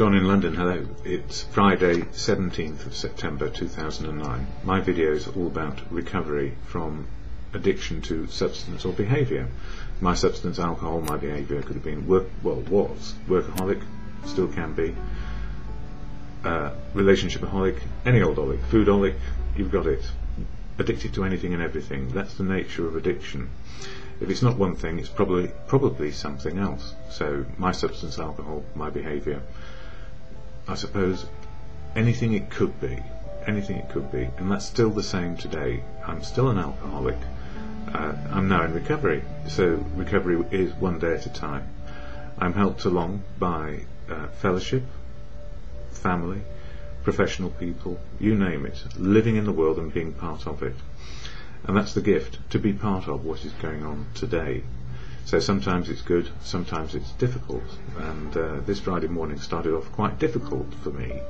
Don in London, hello. It's Friday 17th of September 2009. My video is all about recovery from addiction to substance or behaviour. My substance, alcohol, my behaviour could have been, was workaholic, still can be, relationshipaholic, any old olic, foodaholic, you've got it. Addicted to anything and everything. That's the nature of addiction. If it's not one thing, it's probably something else. So my substance, alcohol, my behaviour, I suppose anything it could be, and that's still the same today. I'm still an alcoholic. I'm now in recovery, so recovery is one day at a time. I'm helped along by fellowship, family, professional people, you name it, living in the world and being part of it. And that's the gift, to be part of what is going on today. So sometimes it's good, sometimes it's difficult, and this Friday morning started off quite difficult for me,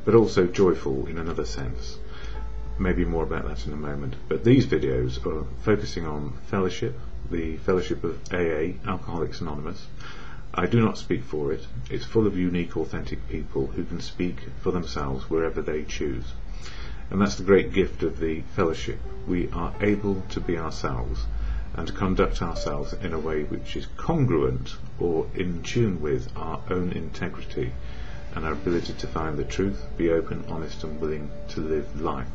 but also joyful in another sense. Maybe more about that in a moment. But these videos are focusing on fellowship, the fellowship of AA, Alcoholics Anonymous. I do not speak for it. It's full of unique, authentic people who can speak for themselves wherever they choose. And that's the great gift of the fellowship. We are able to be ourselves and to conduct ourselves in a way which is congruent or in tune with our own integrity and our ability to find the truth, be open, honest and willing to live life.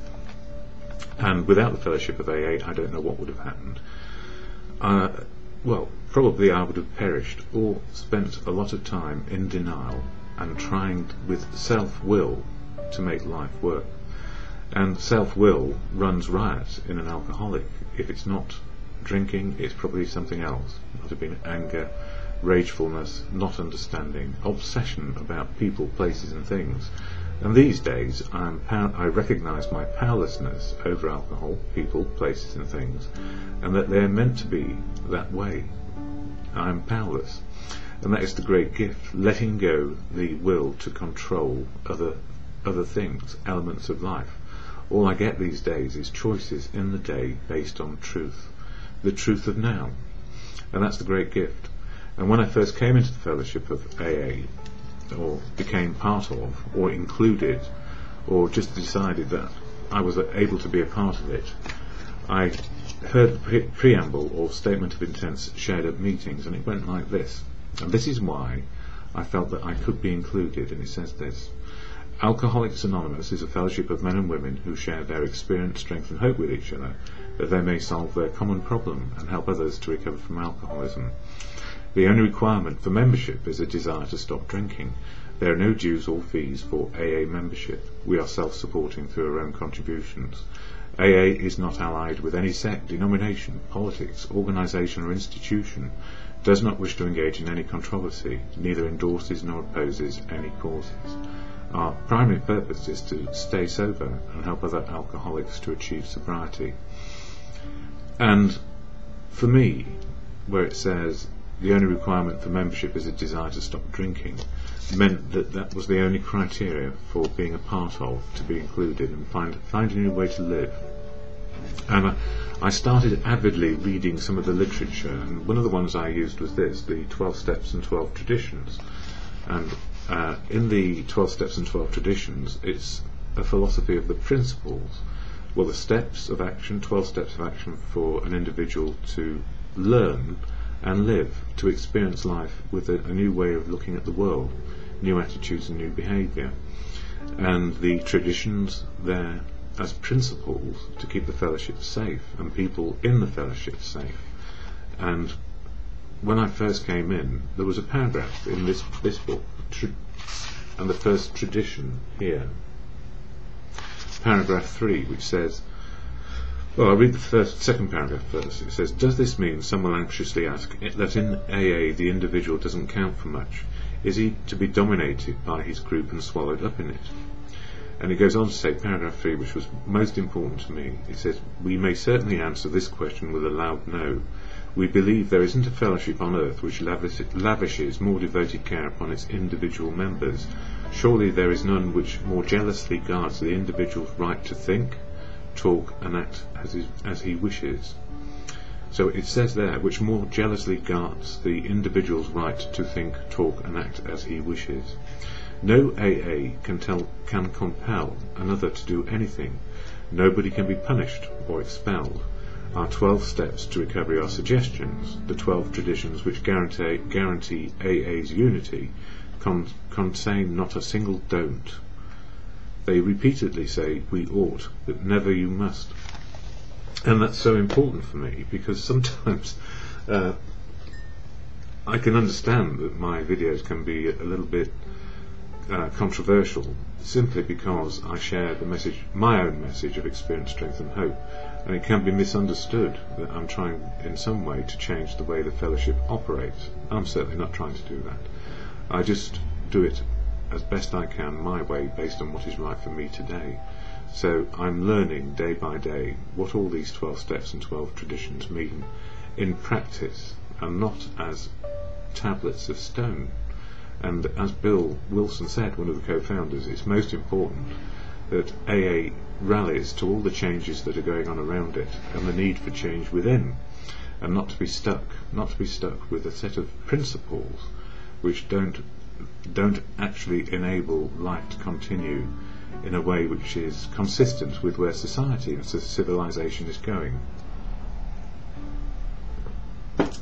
And without the fellowship of AA, I don't know what would have happened. Well, probably I would have perished or spent a lot of time in denial and trying with self-will to make life work. And self-will runs riot in an alcoholic. If it's not drinking, it's probably something else. It might have been anger, ragefulness, not understanding, obsession about people, places and things. And these days I recognise my powerlessness over alcohol, people, places and things, and that they're meant to be that way. I'm powerless. And that is the great gift, letting go the will to control other things, elements of life. All I get these days is choices in the day based on truth, the truth of now. And that's the great gift. And when I first came into the fellowship of AA, or became part of, or included, or just decided that I was able to be a part of it, I heard the preamble or statement of intents shared at meetings, and it went like this. And this is why I felt that I could be included, and it says this: Alcoholics Anonymous is a fellowship of men and women who share their experience, strength and hope with each other, that they may solve their common problem and help others to recover from alcoholism. The only requirement for membership is a desire to stop drinking. There are no dues or fees for AA membership. We are self-supporting through our own contributions. AA is not allied with any sect, denomination, politics, organisation or institution, does not wish to engage in any controversy, neither endorses nor opposes any causes. Our primary purpose is to stay sober and help other alcoholics to achieve sobriety. And for me, where it says the only requirement for membership is a desire to stop drinking, meant that that was the only criteria for being a part of, to be included and find a new way to live. And I started avidly reading some of the literature, and one of the ones I used was this, the 12 Steps and 12 Traditions. And in the 12 Steps and 12 Traditions, it's a philosophy of the principles, well, the steps of action, 12 steps of action for an individual to learn and live, to experience life with a new way of looking at the world, new attitudes and new behaviour. And the traditions there as principles to keep the fellowship safe and people in the fellowship safe. And when I first came in, there was a paragraph in this book, and the first tradition here, paragraph 3, which says, well, I'll read the second paragraph first. It says, does this mean, some will anxiously ask, that in AA the individual doesn't count for much? Is he to be dominated by his group and swallowed up in it? And it goes on to say, paragraph 3, which was most important to me, it says, we may certainly answer this question with a loud no. We believe there isn't a fellowship on earth which lavishes more devoted care upon its individual members. Surely there is none which more jealously guards the individual's right to think, talk and act as he wishes. So it says there, which more jealously guards the individual's right to think, talk and act as he wishes. No AA can compel another to do anything. Nobody can be punished or expelled. Our 12 steps to recovery are suggestions. The 12 traditions which guarantee AA's unity contain not a single don't. They repeatedly say we ought, but never you must. And that's so important for me, because sometimes I can understand that my videos can be a little bit controversial, simply because I share the message, my own message of experience, strength and hope, and it can be misunderstood that I'm trying in some way to change the way the fellowship operates. I'm certainly not trying to do that. I just do it as best I can, my way, based on what is right for me today. So I'm learning day by day what all these 12 steps and 12 traditions mean in practice, and not as tablets of stone. And as Bill Wilson said, one of the co-founders, it's most important that AA rallies to all the changes that are going on around it and the need for change within, and not to be stuck with a set of principles which don't actually enable life to continue in a way which is consistent with where society and civilization is going.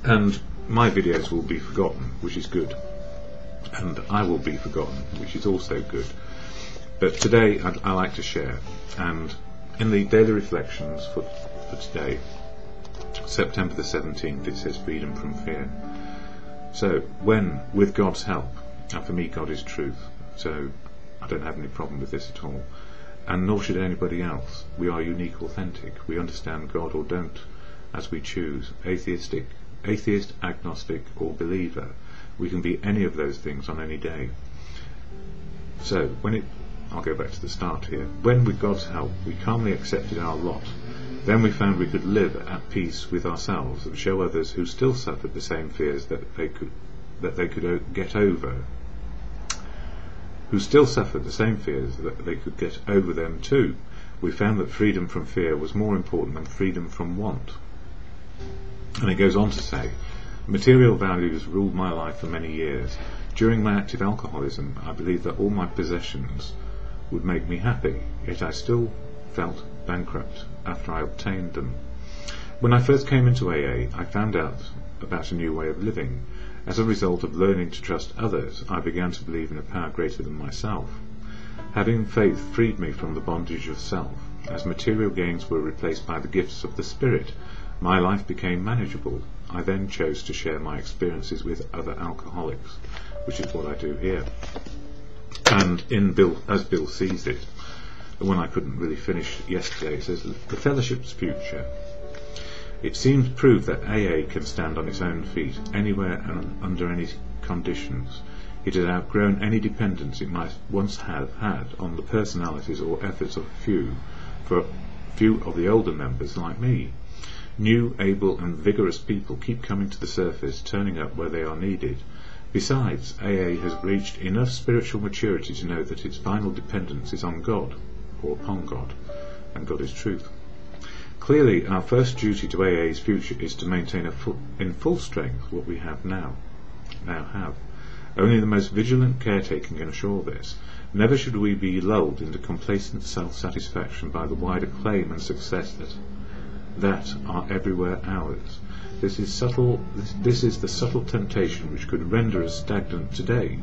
And my videos will be forgotten, which is good, and I will be forgotten, which is also good. But today I like to share, and in the daily reflections for today, September the 17th, it says freedom from fear. So when, with God's help, and for me God is truth, so I don't have any problem with this at all, and nor should anybody else. We are unique, authentic. We understand God or don't as we choose, atheist, agnostic or believer. We can be any of those things on any day. So I'll go back to the start here. When with God's help we calmly accepted our lot, then we found we could live at peace with ourselves and show others who still suffered the same fears that they could get over, who still suffered the same fears that they could get over them too. We found that freedom from fear was more important than freedom from want. And it goes on to say, material values ruled my life for many years. During my active alcoholism, I believed that all my possessions would make me happy, yet I still felt bankrupt after I obtained them. When I first came into AA, I found out about a new way of living. As a result of learning to trust others, I began to believe in a power greater than myself. Having faith freed me from the bondage of self. As material gains were replaced by the gifts of the Spirit, my life became manageable. I then chose to share my experiences with other alcoholics, which is what I do here. And as Bill sees it, the one I couldn't really finish yesterday, it says, the fellowship's future. It seems proved that AA can stand on its own feet, anywhere and under any conditions. It has outgrown any dependence it might once have had on the personalities or efforts of few of the older members like me. New, able and vigorous people keep coming to the surface, turning up where they are needed. Besides, AA has reached enough spiritual maturity to know that its final dependence is on God, or upon God, and God is truth. Clearly, our first duty to AA's future is to maintain in full strength what we now have. Only the most vigilant caretaking can assure this. Never should we be lulled into complacent self-satisfaction by the wide acclaim and success that are everywhere ours. This is the subtle temptation which could render us stagnant today,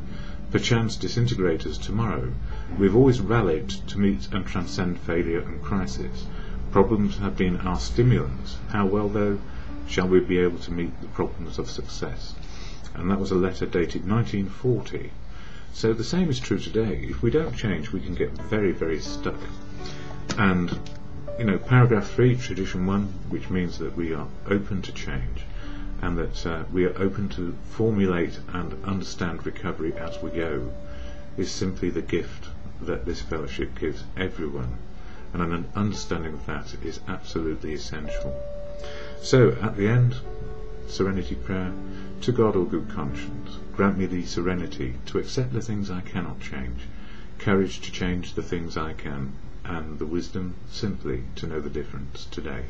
perchance disintegrate us tomorrow. We've always rallied to meet and transcend failure and crisis. Problems have been our stimulants. How well, though, shall we be able to meet the problems of success? And that was a letter dated 1940. So the same is true today. If we don't change, we can get very, very stuck. And, paragraph 3, tradition 1, which means that we are open to change, and that we are open to formulate and understand recovery as we go, is simply the gift that this fellowship gives everyone. And an understanding of that is absolutely essential. So, at the end, serenity prayer. To God, all good conscience, grant me the serenity to accept the things I cannot change, courage to change the things I can, and the wisdom simply to know the difference today.